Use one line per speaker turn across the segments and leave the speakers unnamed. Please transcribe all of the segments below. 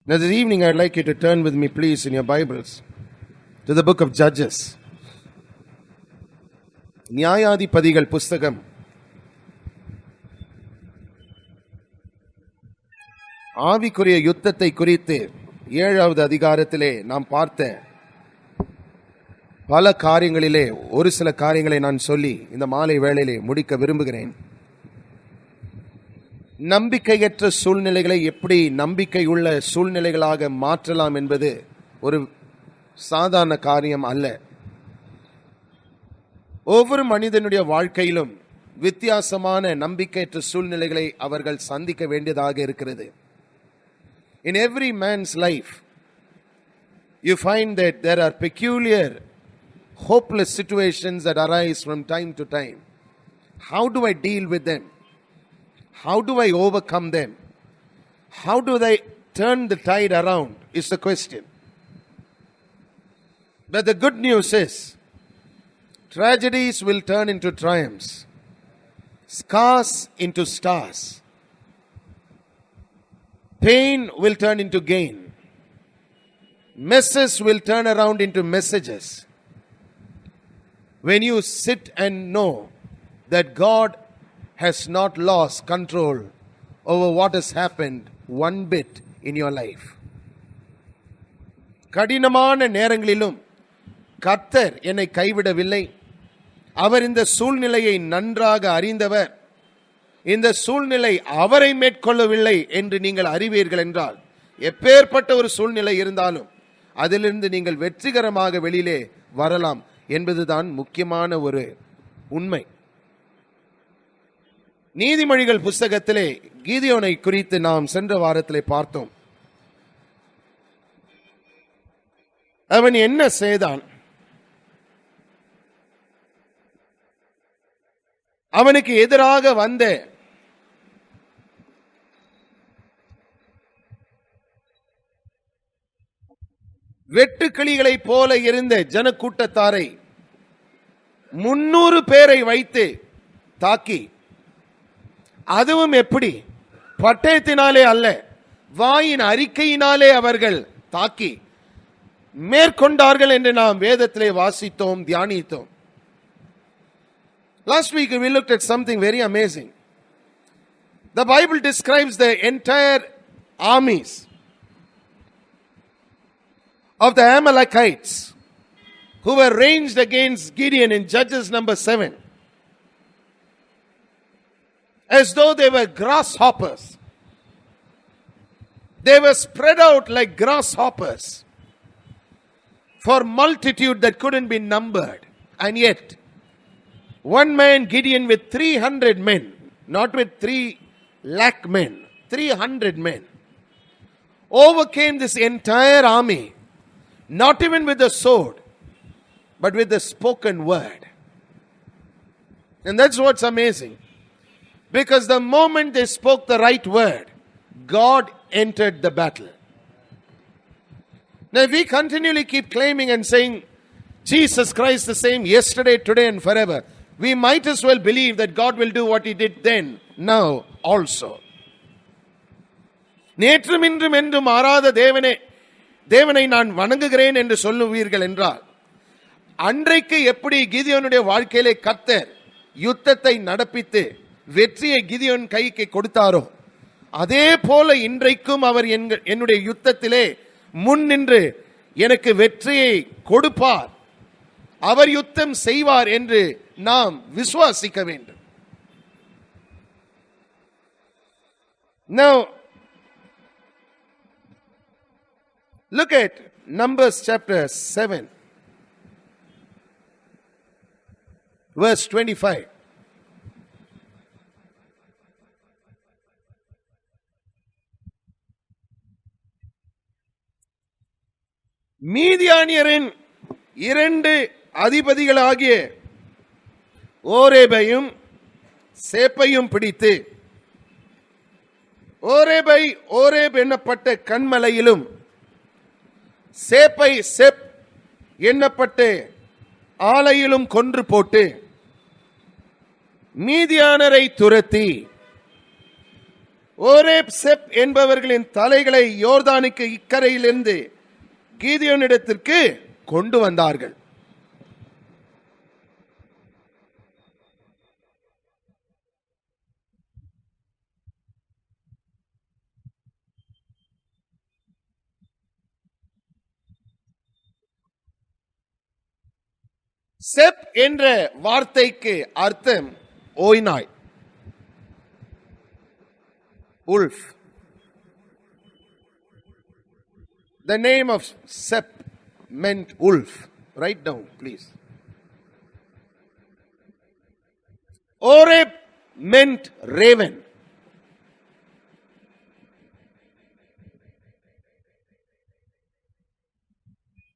Now this evening I'd like you to turn with me please in your Bibles to the book of Judges. நியாயாதிபதிகள் புஸ்தகம் ஆவிக்குரிய யுத்தத்தை குறித்து 7வது அதிகாரத்திலே நாம் பார்த்த பல காரியங்களிலே ஒரு சில காரியங்களை நான் சொல்லி இந்த மாலை வேளையிலே முடிக்க விரும்புகிறேன். நம்பிக்கையற்ற சூழ்நிலைகளை எப்படி நம்பிக்கையுள்ள சூழ்நிலைகளாக மாற்றலாம் என்பது ஒரு சாதாரண காரியம் அல்ல. ஒவ்வொரு மனிதனுடைய வாழ்க்கையிலும் வித்தியாசமான நம்பிக்கையற்ற சூழ்நிலைகளை அவர்கள் சந்திக்க வேண்டியதாக இருக்கிறது. In every man's life you find that there are peculiar hopeless situations that arise from time to time. How do I deal with them? How do I overcome them? How do I turn the tide around is the question. But the good news is, tragedies will turn into triumphs, scars into stars, pain will turn into gain, messes will turn around into messages. When you sit and know that God has not lost control over what has happened one bit in your life. கடினமான நேரங்களிலும் கர்த்தர் என்னை கைவிடவில்லை. அவர் இந்த சூழ்நிலையை நன்றாக அறிந்தவர். இந்த சூழ்நிலை அவரை மேற்கொள்ளவில்லை என்று நீங்கள் அறிவீர்கள் என்றால், எப்பேற்பட்ட ஒரு சூழ்நிலை இருந்தாலும் அதிலிருந்து நீங்கள் வெற்றிகரமாக வெளியிலே வரலாம் என்பதுதான் முக்கியமான ஒரு உண்மை. நீதிமொழிகள் புஸ்தகத்திலே கீதியோனை குறித்து நாம் சென்ற வாரத்திலே பார்த்தோம். அவன் என்ன செய்தான்? அவனுக்கு எதிராக வந்த வெட்டுக்கிளிகளைப் போல இருந்த ஜனக்கூட்டத்தாரை 300 பேரை வைத்து தாக்கி, அதுவும் எப்படி? பட்டயத்தினாலே அல்ல, வாயின் அறிக்கையினாலே அவர்கள் தாக்கி மேற்கொண்டார்கள் என்று நாம் வேதத்திலே வாசித்தோம், தியானித்தோம். Last week we looked at something very amazing. The Bible describes the entire armies of the Amalekites who were ranged against Gideon in Judges number 7. As though they were grasshoppers. They were spread out like grasshoppers for multitude that couldn't be numbered. And yet, one man, Gideon, with 300 men, not with 3 lakh men, 300 men, overcame this entire army, not even with the sword, but with the spoken word. And that's what's amazing. Because the moment they spoke the right word, God entered the battle. Now if we continually keep claiming and saying, Jesus Christ the same yesterday, today and forever, we might as well believe that God will do what He did then, now also. நேற்றும் இன்றும் என்றும் மாறாத தேவனை நான் வணங்குகிறேன் என்று சொல்லுவீர்கள் என்றால், அன்றைக்கு எப்படி கிதியோனுடைய வாழ்க்கையிலே கர்த்தர் யுத்தத்தை நடப்பித்து வெற்றியை கிதியோன் கைக்கு கொடுத்தாரோ, அதே போல இன்றைக்கும் அவர் என்னுடைய யுத்தத்திலே முன் நின்று எனக்கு வெற்றியை கொடுப்பார், அவர் யுத்தம் செய்வார் என்று நாம் விசுவாசிக்க வேண்டும். Now look at Numbers chapter 7 verse 25. மீதியானியரின் 2 அதிபதிகளாகிய ஓரேபையும் சேப்பையும் பிடித்து, ஓரேப் எண்ணப்பட்ட கண்மலையிலும் சேப்பை செப் எண்ணப்பட்ட ஆலையிலும் கொன்று போட்டு மீதியானரை துரத்தி ஓரேப் செப் என்பவர்களின் தலைகளை யோர்தானுக்கு இக்கரையிலிருந்து கீதியோனிடத்திற்கு கொண்டு வந்தார்கள். செப் என்ற வார்த்தைக்கு அர்த்தம் ஓய்நாய், wolf. The name of Sep meant wolf. Write down, please. Oreb meant raven.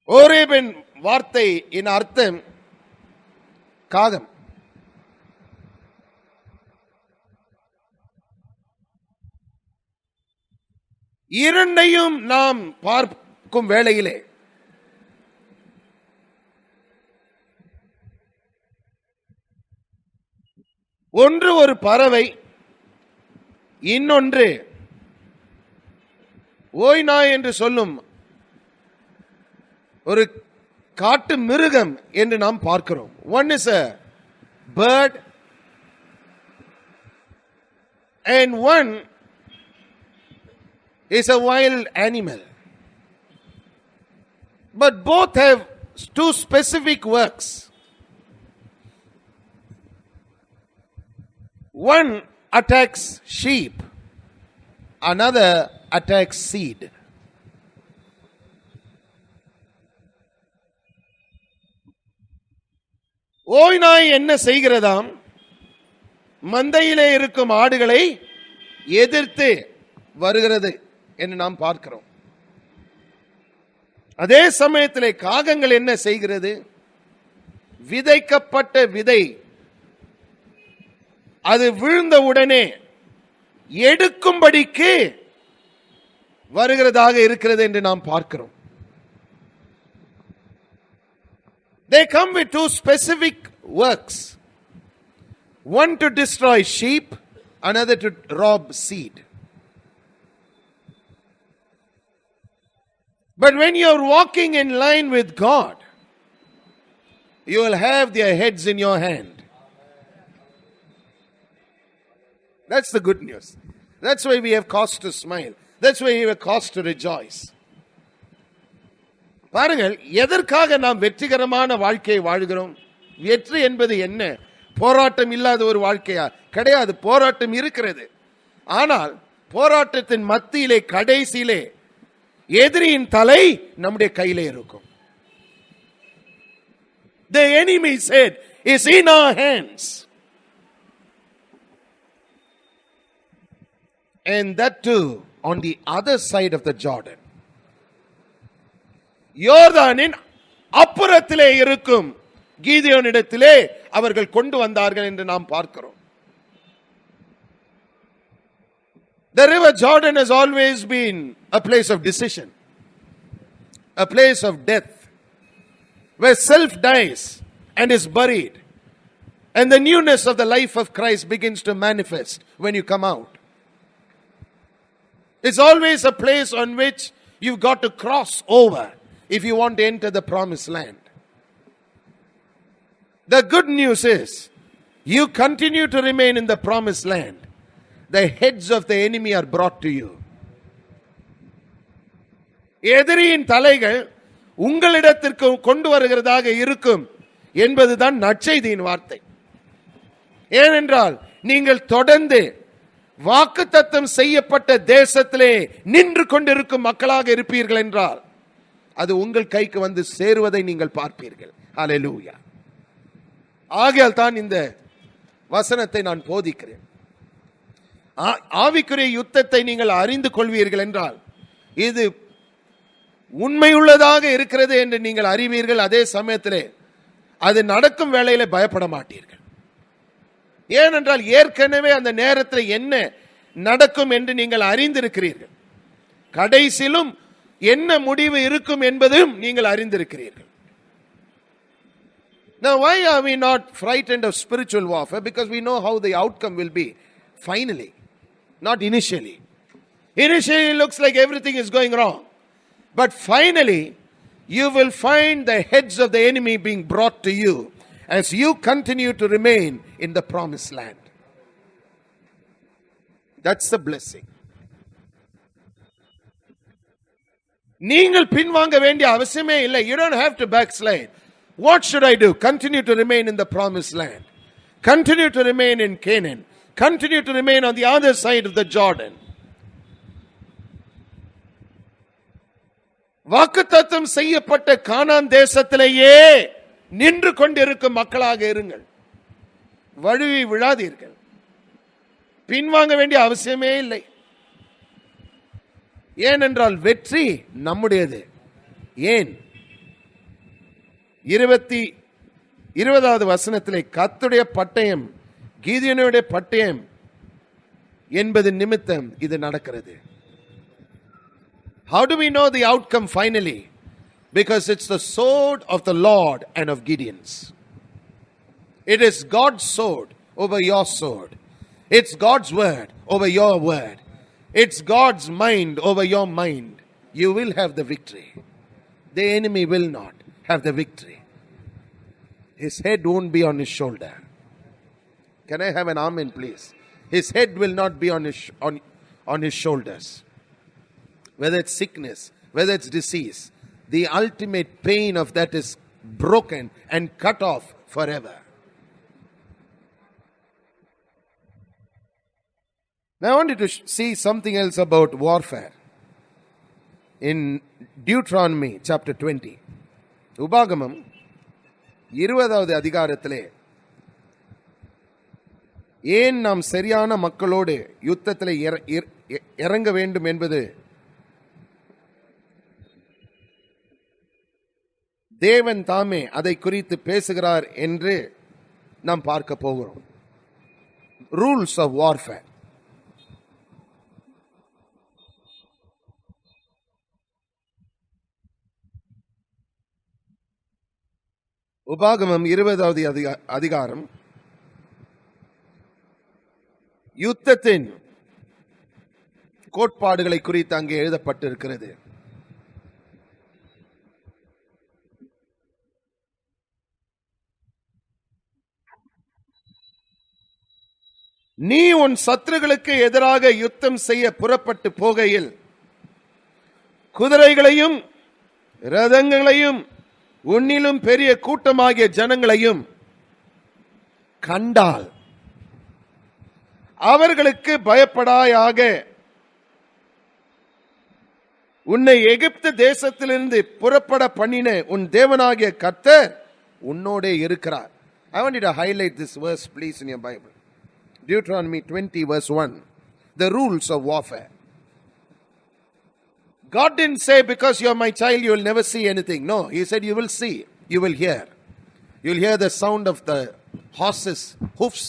ஓரேபின் வார்த்தை இன் அர்த்தம் காகம். இரண்டையும் நாம் பார்க்கும் வேளையிலே ஒன்று ஒரு பறவை, இன்னொன்று ஓய்நாய் என்று சொல்லும் ஒரு காட்டு மிருகம் என்று நாம் பார்க்கிறோம். One is a bird and one is a wild animal. But both have two specific works. One attacks sheep, another attacks seed. ஓய்நாய் என்ன செய்கிறதாம்? மந்தையிலே இருக்கும் ஆடுகளை எதிர்த்து வருகிறது என்று நாம் பார்க்கிறோம். அதே சமயத்திலே காகங்கள் என்ன செய்கிறது? விதைக்கப்பட்ட விதை அது விழுந்த உடனே எடுக்கும்படிக்கு வருகிறதாக இருக்கிறது என்று நாம் பார்க்கிறோம். They come with two specific works. One to destroy sheep, another to rob seed. But when you are walking in line with God, you will have their heads in your hand. That's the good news. That's why we have cause to smile. That's why we have cause to rejoice. பாருங்கள், எதற்காக நாம் வெற்றிகரமான வாழ்க்கையை வாழ்கிறோம்? வெற்றி என்பது என்ன? போராட்டம் இல்லாத ஒரு வாழ்க்கையா? கிடையாது. போராட்டம் இருக்கிறது. ஆனால் போராட்டத்தின் மத்தியிலே கடைசியிலே எதிரியின் தலை நம்முடைய கையிலே இருக்கும். The enemy's head is in our hands. And that too on the other side of the Jordan. யோர்தானின் அப்புறத்திலே இருக்கும் கீதியோனிடத்திலே அவர்கள் கொண்டு வந்தார்கள் என்று நாம் பார்க்கிறோம். The river Jordan has always been a place of decision, a place of death, where self dies and is buried, and the newness of the life of Christ begins to manifest when you come out. It's always a place on which you've got to cross over if you want to enter the promised land. The good news is, you continue to remain in the promised land. The heads of the enemy are brought to you. எதிரியின் தலைகள் உங்களிடத்திற்கு கொண்டு வருகிறதாக இருக்கும் என்பதுதான் நற்செய்தியின் வார்த்தை. ஏனென்றால் நீங்கள் தொடர்ந்து வாக்குத்தத்தம் செய்யப்பட்ட தேசத்திலே நின்று கொண்டிருக்கும் மக்களாக இருப்பீர்கள் என்றால் அது உங்கள் கைக்கு வந்து சேருவதை நீங்கள் பார்ப்பீர்கள். ஹல்லேலூயா. ஆகையால் தான் இந்த வசனத்தை நான் போதிக்கிறேன். ஆவிக்குரிய யுத்தத்தை நீங்கள் அறிந்து கொள்வீர்கள் என்றால் இது உண்மையுள்ளதாக இருக்கிறது என்று நீங்கள் அறிவீர்கள். அதே சமயத்திலே அது நடக்கும் வேளையிலே பயப்பட மாட்டீர்கள். ஏனென்றால் ஏற்கனவே அந்த நேரத்தில் என்ன நடக்கும் என்று நீங்கள் அறிந்திருக்கிறீர்கள். கடைசியிலும் என்ன முடிவு இருக்கும் என்பதும் நீங்கள் அறிந்திருக்கிறீர்கள். Now why are we not frightened of spiritual warfare? Because we know how the outcome will be finally. Not initially. Initially it looks like everything is going wrong. But finally, you will find the heads of the enemy being brought to you as you continue to remain in the promised land. That's the blessing. நீங்கள் பின்வாங்க வேண்டிய அவசியமே இல்லை. You don't have to backslide. What should I do? Continue to remain in the promised land. Continue to remain in Canaan. Continue to remain on the other side of the Jordan. வாக்குத்தத்தம் செய்யப்பட்ட கானான் தேசத்திலேயே நின்று கொண்டிருக்கும் மக்களாக இருங்கள். வழுவி விழாதீர்கள். பின்வாங்க வேண்டிய அவசியமே இல்லை. ஏனென்றால் வெற்றி நம்முடையது. ஏன்? 20வது வசனத்திலே கர்த்தருடைய பட்டயம் கீதியோனுடைய பட்டயம் என்பது நிமித்தம் இது நடக்கிறது. How do we know the outcome finally? Because it's the sword of the Lord and of Gideon's. It is God's sword over your sword. It's God's word over your word. It's God's mind over your mind. You will have the victory. The enemy will not have the victory. His head won't be on his shoulder. Can I have an amen, please? His head will not be on his shoulders. Whether it's sickness, whether it's disease, the ultimate pain of that is broken and cut off forever. Now I want you to see something else about warfare. In Deuteronomy chapter 20, உபாகமம் 20வது அதிகாரத்திலே ஏன் நாம் சரியான மக்களோடு யுத்தத்திலே இறங்க வேண்டும் என்பது தேவன் தாமே அதை குறித்து பேசுகிறார் என்று நாம் பார்க்க போகிறோம். Rules of warfare. உபாகமம் 20வது அதிகாரம் யுத்தத்தின் கோட்பாடுகளை குறித்து அங்கே எழுதப்பட்டிருக்கிறது. நீ உன் சத்துருக்களுக்கு எதிராக யுத்தம் செய்ய புறப்பட்டு போகையில் குதிரைகளையும் ரதங்களையும் உன்னிலும் பெரிய கூட்டமாகிய ஜனங்களையும் கண்டால் அவர்களுக்கு பயப்படாயாக. உன்னை எகிப்து தேசத்திலிருந்து புறப்பட பண்ணின உன் தேவனாகிய கர்த்தர் உன்னோடே இருக்கிறார். I want you to highlight this verse please in your Bible. Deuteronomy 20 verse 1. The rules of warfare. God didn't say because you are my child you will never see anything. No, he said you will see, you will hear. You will hear the sound of the horses' hoofs.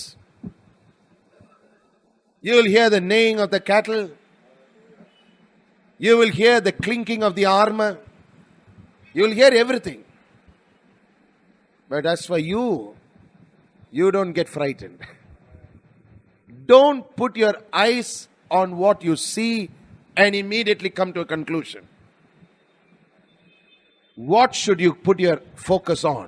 You will hear the neighing of the cattle. You will hear the clinking of the armor. You will hear everything. But as for you, you don't get frightened. Don't put your eyes on what you see and immediately come to a conclusion. What should you put your focus on?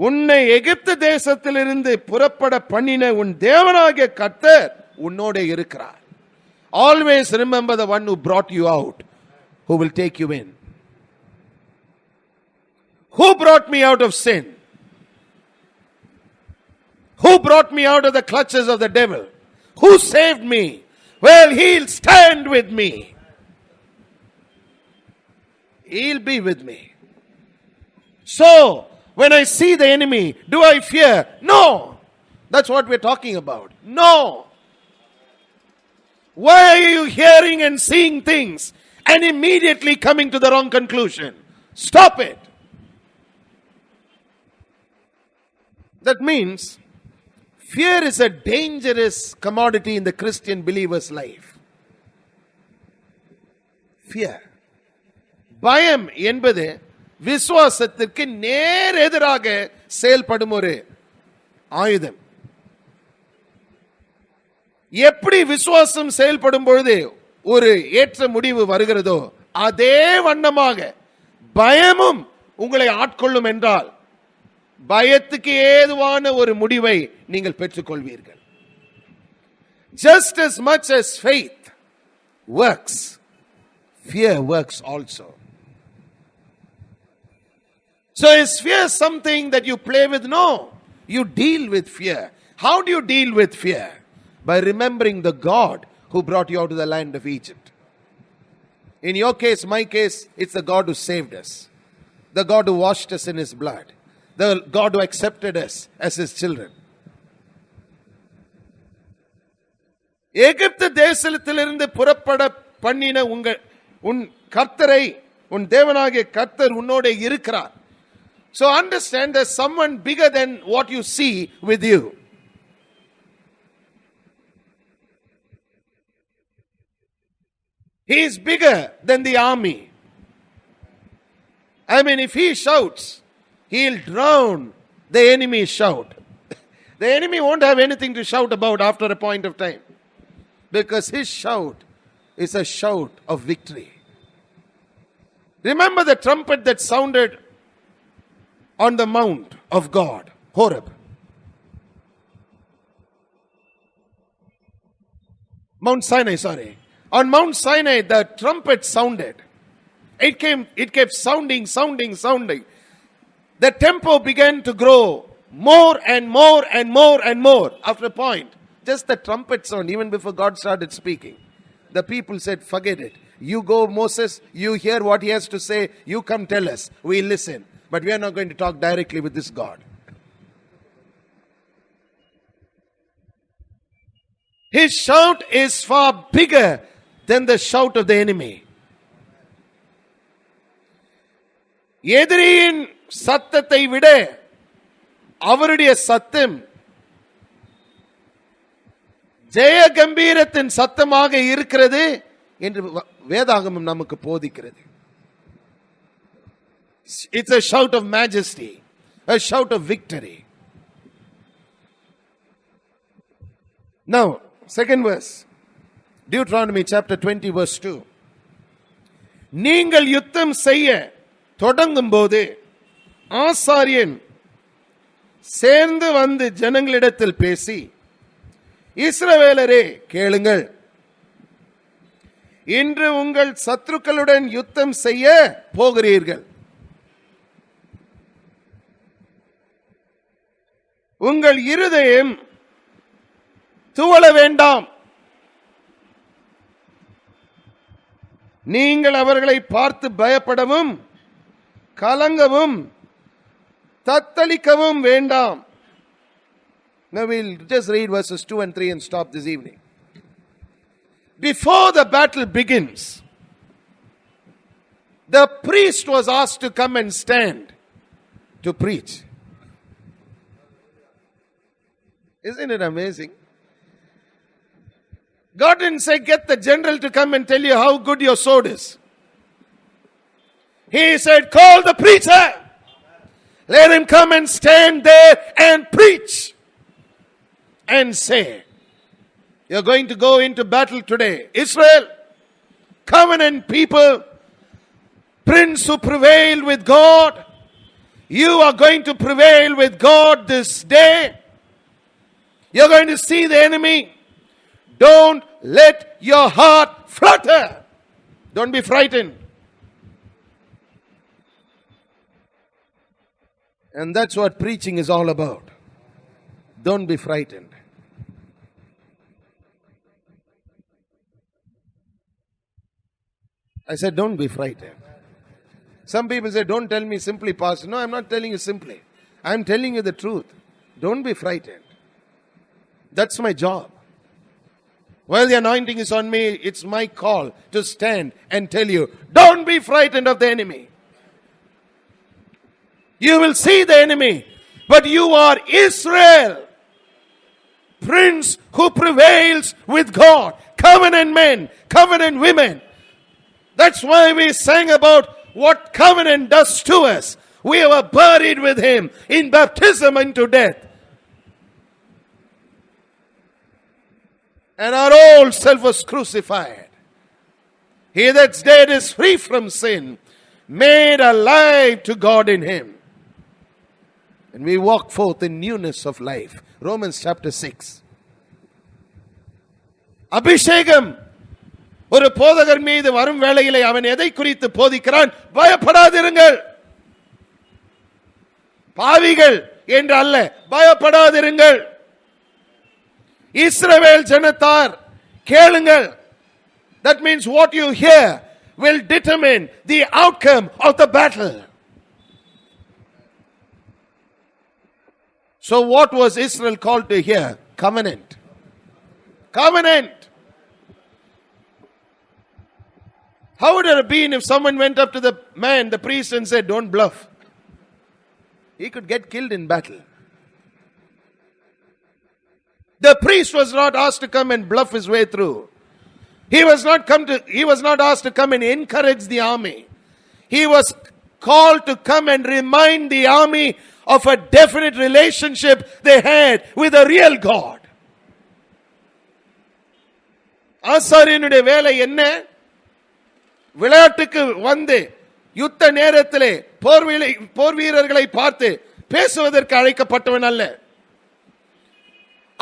உன்னை எகிப்து தேசத்திலிருந்து புறப்பட பண்ணின உன் தேவனாகிய கர்த்தர் உன்னோட இருக்கிறார். Always remember the one who brought you out, who will take you in. Who brought me out of sin? Who brought me out of the clutches of the devil? Who saved me? Well, he'll stand with me. He'll be with me. So, when I see the enemy, do I fear? No. That's what we're talking about. No. Why are you hearing and seeing things and immediately coming to the wrong conclusion? Stop it. That means fear is a dangerous commodity in the Christian believer's life. Fear. பயம் என்பது விசுவாசத்திற்கு நேர் எதிராக செயல்படும் ஒரு ஆயுதம். எப்படி விசுவாசம் செயல்படும் பொழுது ஒரு ஏற்ற முடிவு வருகிறதோ அதே வண்ணமாக பயமும் உங்களை ஆட்கொள்ளும் என்றால் பயத்துக்கு ஏதுவான ஒரு முடிவை நீங்கள் பெற்றுக்கொள்வீர்கள். Just as much as faith works, fear works also. So is fear something that you play with? No. You deal with fear. How do you deal with fear? By remembering the God who brought you out of the land of Egypt. In your case, my case, it's the God who saved us. The God who washed us in His blood. The God who accepted us as His children. எகிப்து தேசத்திலிருந்து புறப்பட பண்ணின உன் கர்த்தரை, உன் தேவனாகிய கர்த்தர் உன்னோட இருக்கிறார். So understand there's someone bigger than what you see with you. He is bigger than the army. I mean, if he shouts, he'll drown the enemy's shout. The enemy won't have anything to shout about after a point of time, because his shout is a shout of victory. Remember the trumpet that sounded on the mount of God, Horeb. Mount Sinai, sorry. On Mount Sinai, the trumpet sounded. It kept sounding. The tempo began to grow more and more and more and more. After a point, just the trumpet sound, even before God started speaking, the people said, forget it. You go, Moses, you hear what he has to say, you come tell us, we listen. But we are not going to talk directly with this God. His shout is far bigger than the shout of the enemy. எதிரியின் சத்தத்தை விட அவருடைய சத்தம் ஜெய கம்பீரத்தின் சத்தமாக இருக்கிறது என்று வேதாகமம் நமக்கு போதிக்கிறது. It's a shout of majesty, a shout of victory. Now, second verse, Deuteronomy chapter 20 verse 2. நீங்கள் யுத்தம் செய்ய தொடங்கும் போது ஆசாரியன் சேர்ந்து வந்து ஜனங்களிடத்தில் பேசி, இஸ்ரவேலரே கேளுங்கள், இன்று உங்கள் சத்துருக்களுடன் யுத்தம் செய்ய போகிறீர்கள். உங்கள் இருதயம் துவள வேண்டாம். நீங்கள் அவர்களை பார்த்து பயப்படவும் கலங்கவும் தத்தளிக்கவும் வேண்டாம். Now we'll just read verses 2 and 3 and stop this evening. Before the battle begins, the priest was asked to come and stand to preach. Isn't it amazing? God didn't say, get the general to come and tell you how good your sword is. He said, call the preacher. Let him come and stand there and preach. And say, you're going to go into battle today. Israel, covenant people, prince who prevailed with God. You are going to prevail with God this day. You're going to see the enemy. Don't let your heart flutter. Don't be frightened. And that's what preaching is all about. Don't be frightened. I said, don't be frightened. Some people say, don't tell me simply, Pastor. No, I'm not telling you simply. I'm telling you the truth. Don't be frightened. That's my job. While the anointing is on me, it's my call to stand and tell you, don't be frightened of the enemy. You will see the enemy, but you are Israel, prince who prevails with God, covenant men, covenant women. That's why we sang about what covenant does to us. We were buried with him in baptism unto death. And our old self was crucified. He that's dead is free from sin, made alive to God in him. And we walk forth in newness of life. Romans chapter 6. அபிஷேகம் ஒரு போதகர் மீது வரும் வேளையிலே அவன் எதை குறித்து போதிக்கிறான்? பயப்படாதிருங்கள். பாவிகள் என்று அல்ல, பயப்படாதிருங்கள். இஸ்ரவேல் ஜனத்தார் கேளுங்கள். That means what you hear will determine the outcome of the battle. So what was Israel called to hear? Covenant. Covenant. How would it have been if someone went up to the man, the priest, and said, "Don't bluff"? He could get killed in battle. The priest was not asked to come and bluff his way through. He was not asked to come and encourage the army. He was called to come and remind the army of a definite relationship they had with a real God. ஆசாரியனுடைய வேலை என்ன? விளையாட்டுக்கு வந்து யுத்த நேரத்திலே போர் வீரர்களை பார்த்து பேசுவதற்கு அழைக்கப்பட்டவன் அல்ல.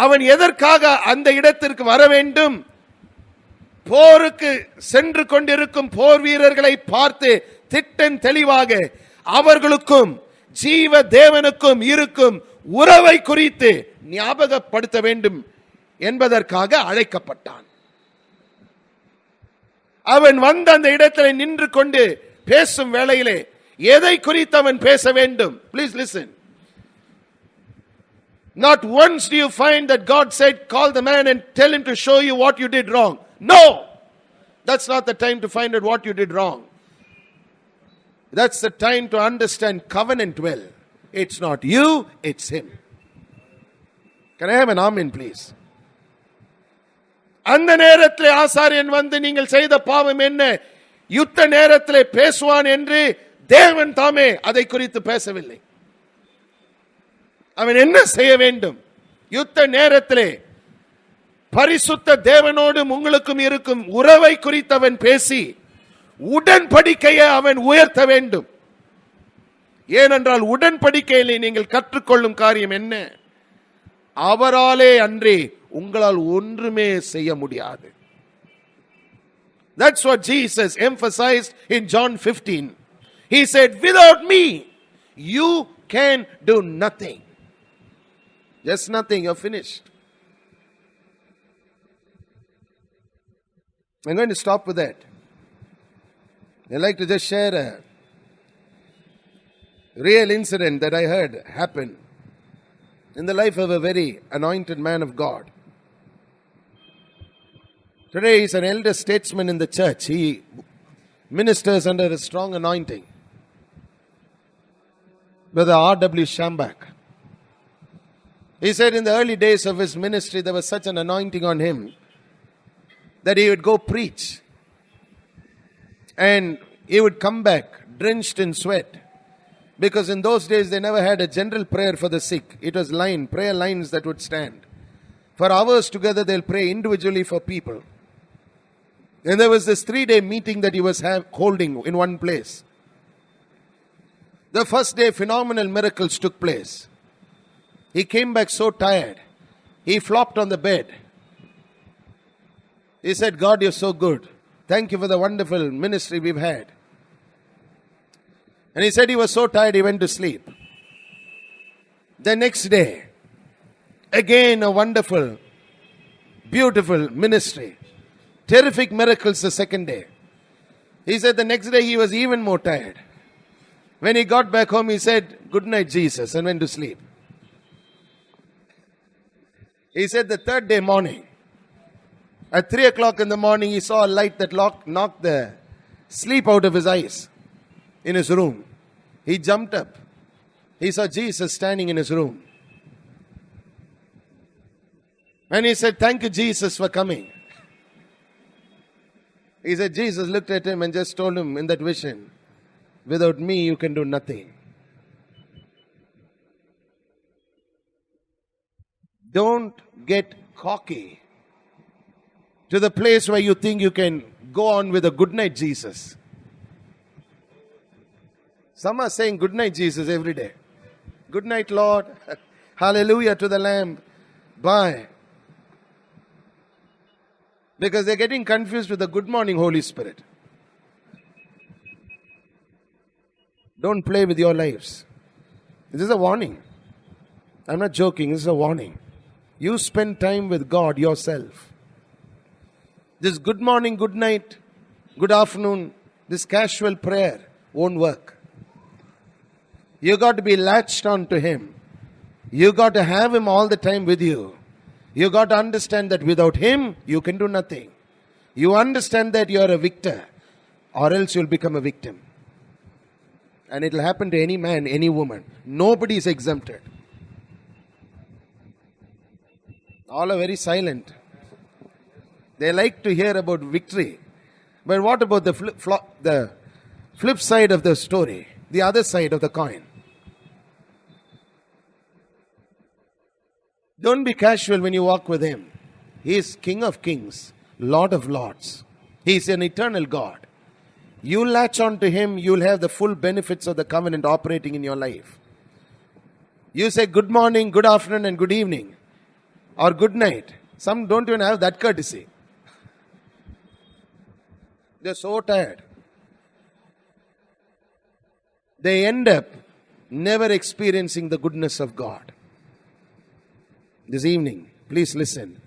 அவன் எதற்காக அந்த இடத்திற்கு வர வேண்டும்? போருக்கு சென்று கொண்டிருக்கும் போர் வீரர்களை பார்த்து திட்டம் தெளிவாக அவர்களுக்கும் ஜீவ தேவனுக்கும் இருக்கும் உறவை குறித்து ஞாபகப்படுத்த வேண்டும் என்பதற்காக அழைக்கப்பட்டான். அவன் வந்த அந்த இடத்தில் நின்று கொண்டு பேசும் வேளையிலே எதை குறித்து அவன் பேச வேண்டும்? Please listen. Not once do you find that God said, "Call the man and tell him to show you what you did wrong." No! That's not the time to find out what you did wrong. That's the time to understand covenant well. It's not you, it's him. Can I have an amen, please? அந்த நேரத்தில் ஆசாரியன் வந்து நீங்கள் செய்த பாவம் என்ன, யுத்த நேரத்தில் பேசுவான் என்று தேவன் தாமே அதை குறித்து பேசவில்லை. அவன் என்ன செய்ய வேண்டும்? யுத்த நேரத்திலே பரிசுத்த தேவனோடும் உங்களுக்கும் இருக்கும் உறவை குறித்து அவன் பேசி உடன்படிக்கையை அவன் உயர்த்த வேண்டும். ஏனென்றால் உடன்படிக்கையிலே நீங்கள் கற்றுக்கொள்ளும் காரியம் என்ன? அவராலே அன்றி உங்களால் ஒன்றுமே செய்ய முடியாது. That's what Jesus emphasized in John 15. He said, "Without me, you can do nothing." Just nothing, you're finished. I'm going to stop with that. I'd like to just share a real incident that I heard happen in the life of a very anointed man of God. Today he's an elder statesman in the church. He ministers under a strong anointing. Brother R.W. Schambach. He said in the early days of his ministry there was such an anointing on him that he would go preach and he would come back drenched in sweat, because in those days they never had a general prayer for the sick. It was prayer lines that would stand. For hours together they'll pray individually for people. And there was this 3-day meeting that he was holding in one place. The first day phenomenal miracles took place. He came back so tired. He flopped on the bed. He said, "God, you're so good. Thank you for the wonderful ministry we've had." And he said he was so tired he went to sleep. The next day, again a wonderful, beautiful ministry. Terrific miracles the second day. He said the next day he was even more tired. When he got back home, he said, "Good night, Jesus," and went to sleep. He said the third day morning, at 3 o'clock in the morning, he saw a light that knocked the sleep out of his eyes in his room. He jumped up. He saw Jesus standing in his room. And he said, "Thank you, Jesus, for coming." He said Jesus looked at him and just told him in that vision, "Without me, you can do nothing." Don't get cocky to the place where you think you can go on with a good night Jesus. Some are saying good night Jesus every day. Good night Lord. Hallelujah to the Lamb. Bye. Because they're getting confused with the good morning Holy Spirit. Don't play with your lives. This is a warning. I'm not joking. This is a warning. You spend time with God yourself. This good morning, good night, good afternoon, this casual prayer won't work. You got to be latched on to Him. You got to have Him all the time with you. You got to understand that without Him, you can do nothing. You understand that you are a victor, or else you'll become a victim. And it will happen to any man, any woman. Nobody is exempted. All are very silent. They like to hear about victory. But what about the flip side of the story? The other side of the coin. Don't be casual when you walk with Him. He is King of Kings, Lord of Lords. He is an eternal God. You latch on to Him, you'll have the full benefits of the covenant operating in your life. You say good morning, good afternoon, and good evening, or good night. Some don't even have that courtesy. They're so tired. They end up never experiencing the goodness of God. This evening, please listen.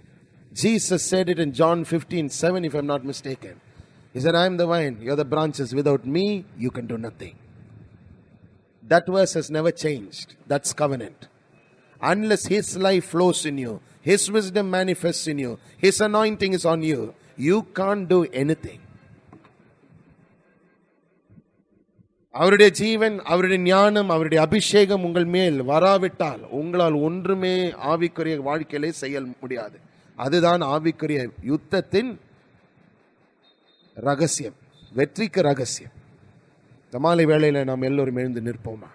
Jesus said it in John 15:7, if I'm not mistaken. He said, I am the vine, you're the branches. Without me, you can do nothing. That verse has never changed. That's covenant. Unless His life flows in you, His wisdom manifests in you, His anointing is on you, you can't do anything. அவருடைய ஜீவன், அவருடைய ஞானம், அவருடைய அபிஷேகம் உங்கள் மேல் வராவிட்டால் உங்களால் ஒன்றுமே ஆவிக்குரிய வாழ்க்கையிலே செய்ய முடியாது. அதுதான் ஆவிக்குரிய யுத்தத்தின் ரகசியம், வெற்றிக்கு ரகசியம். தமாலை வேளையில நாம் எல்லோரும் எழுந்து நிற்போமா?